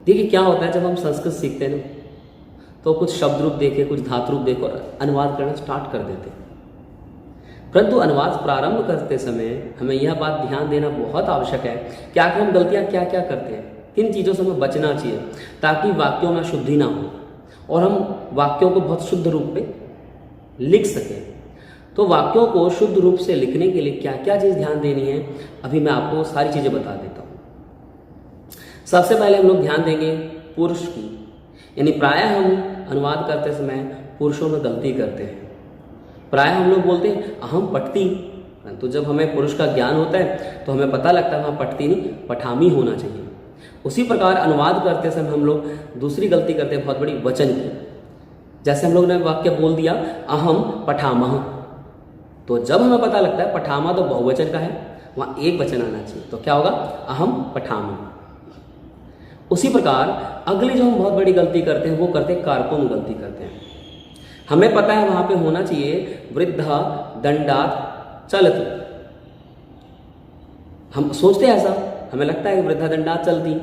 देखिए क्या होता है जब हम संस्कृत सीखते हैं ना, तो कुछ शब्द रूप देखे, कुछ धातु रूप देखे और अनुवाद करना स्टार्ट कर देते हैं। परंतु अनुवाद प्रारंभ करते समय हमें यह बात ध्यान देना बहुत आवश्यक है कि आखिर हम गलतियाँ क्या क्या करते हैं, किन चीज़ों से हमें बचना चाहिए ताकि वाक्यों में शुद्धि ना हो और हम वाक्यों को बहुत शुद्ध रूप में लिख सकें। तो वाक्यों को शुद्ध रूप से लिखने के लिए क्या क्या चीज़ ध्यान देनी है, अभी मैं आपको सारी चीज़ें बता देता हूँ। सबसे पहले हम लोग ध्यान देंगे पुरुष की, यानी प्रायः हम अनुवाद करते समय पुरुषों में गलती करते हैं। प्रायः हम लोग बोलते हैं अहम पठती, परंतु जब हमें पुरुष का ज्ञान होता है तो हमें पता लगता है वहाँ पठती नहीं पठामी होना चाहिए। उसी प्रकार अनुवाद करते समय हम लोग दूसरी गलती करते हैं बहुत बड़ी वचन की। जैसे हम लोग ने वाक्य बोल दिया अहम पठामह, तो जब हमें पता लगता है पठामा तो बहुवचन का है, वहाँ एक वचन आना चाहिए, तो क्या होगा अहम पठामी। उसी प्रकार अगली जो हम बहुत बड़ी गलती करते हैं वो करते हैं कारकों में गलती करते हैं। हमें पता है वहाँ पे होना चाहिए वृद्धा दंडात चलती, हम सोचते हैं ऐसा, हमें लगता है कि वृद्धा दंडात चलती,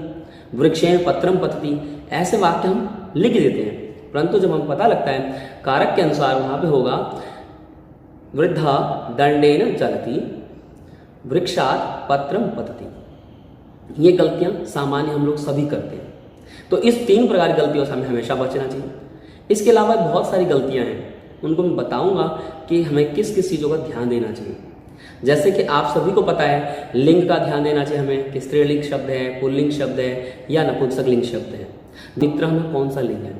वृक्षेण पत्रम पतती, ऐसे वाक्य हम लिख देते हैं। परंतु जब हम पता लगता है कारक के अनुसार वहाँ पे होगा वृद्धा दंडेन चलती वृक्षात पत्रम पतती। ये गलतियाँ सामान्य हम लोग सभी करते हैं, तो इस 3 प्रकार की गलतियों से हमें हमेशा बचना चाहिए। इसके अलावा बहुत सारी गलतियाँ हैं, उनको मैं बताऊंगा कि हमें किस किस चीज़ों का ध्यान देना चाहिए। जैसे कि आप सभी को पता है लिंग का ध्यान देना चाहिए हमें कि स्त्रीलिंग शब्द है, पुल्लिंग शब्द है या नपुंसक लिंग शब्द है, मित्र में कौन सा लिंग है।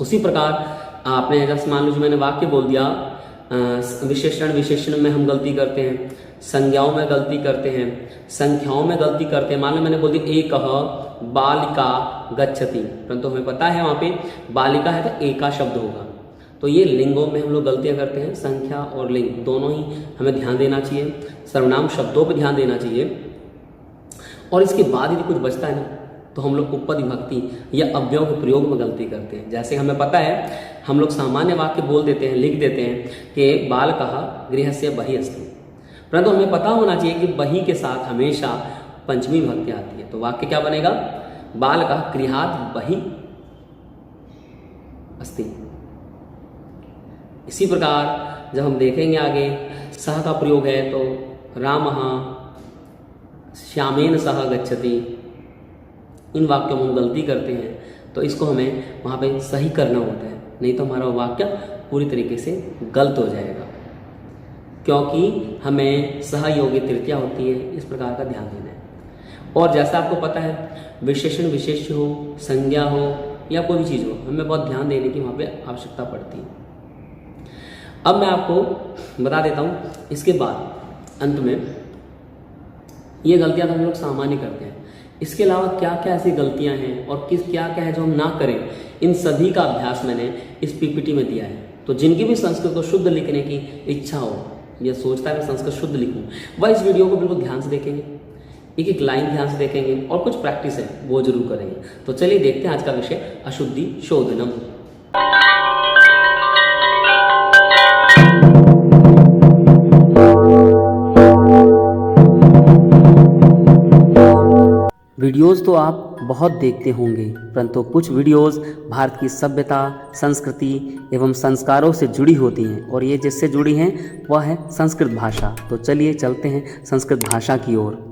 उसी प्रकार आपने जैसे मान लीजिए मैंने वाक्य बोल दिया विशेषण में हम गलती करते हैं, संज्ञाओं में गलती करते हैं, संख्याओं में गलती करते हैं। मान लो मैंने बोल दिया एकः बालिका गच्छति, परंतु हमें पता है वहाँ पे बालिका है तो एका शब्द होगा। तो ये लिंगों में हम लोग गलतियाँ करते हैं, संख्या और लिंग दोनों ही हमें ध्यान देना चाहिए। सर्वनाम शब्दों पर ध्यान देना चाहिए। और इसके बाद यदि कुछ बचता है ना तो हम लोग उपपद विभक्ति या अव्ययों के प्रयोग में गलती करते हैं। जैसे हमें पता है हम लोग सामान्य वाक्य बोल देते हैं, लिख देते हैं कि बालकः गृहस्य बहिः अस्ति, परंतु हमें पता होना चाहिए कि बही के साथ हमेशा पंचमी विभक्ति आती है। तो वाक्य क्या बनेगा बालकः गृहात् बहिः अस्ति। इसी प्रकार जब हम देखेंगे आगे सह का प्रयोग है तो रामः श्यामेन सह गच्छति, इन वाक्यों में हम गलती करते हैं तो इसको हमें वहाँ पे सही करना होता है, नहीं तो हमारा वाक्य पूरी तरीके से गलत हो जाएगा, क्योंकि हमें सहयोगी तृतीया होती है। इस प्रकार का ध्यान देना है। और जैसा आपको पता है विशेषण विशेष्य हो, संज्ञा हो या कोई भी चीज़ हो, हमें बहुत ध्यान देने की वहाँ पे आवश्यकता पड़ती है। अब मैं आपको बता देता हूँ इसके बाद अंत में ये गलतियाँ तो हम लोग सामान्य करते हैं, इसके अलावा क्या क्या ऐसी गलतियां हैं और क्या क्या है जो हम ना करें, इन सभी का अभ्यास मैंने इस पीपीटी में दिया है। तो जिनकी भी संस्कृत को शुद्ध लिखने की इच्छा हो या सोचता है मैं संस्कृत शुद्ध लिखूं, वह इस वीडियो को बिल्कुल ध्यान से देखेंगे, एक एक लाइन ध्यान से देखेंगे और कुछ प्रैक्टिस है वो जरूर करेंगे। तो चलिए देखते हैं आज का विषय अशुद्धि शोधनम। वीडियोज़ तो आप बहुत देखते होंगे, परंतु कुछ वीडियोज़ भारत की सभ्यता, संस्कृति एवं संस्कारों से जुड़ी होती हैं और ये जिससे जुड़ी हैं वह है संस्कृत भाषा। तो चलिए चलते हैं संस्कृत भाषा की ओर।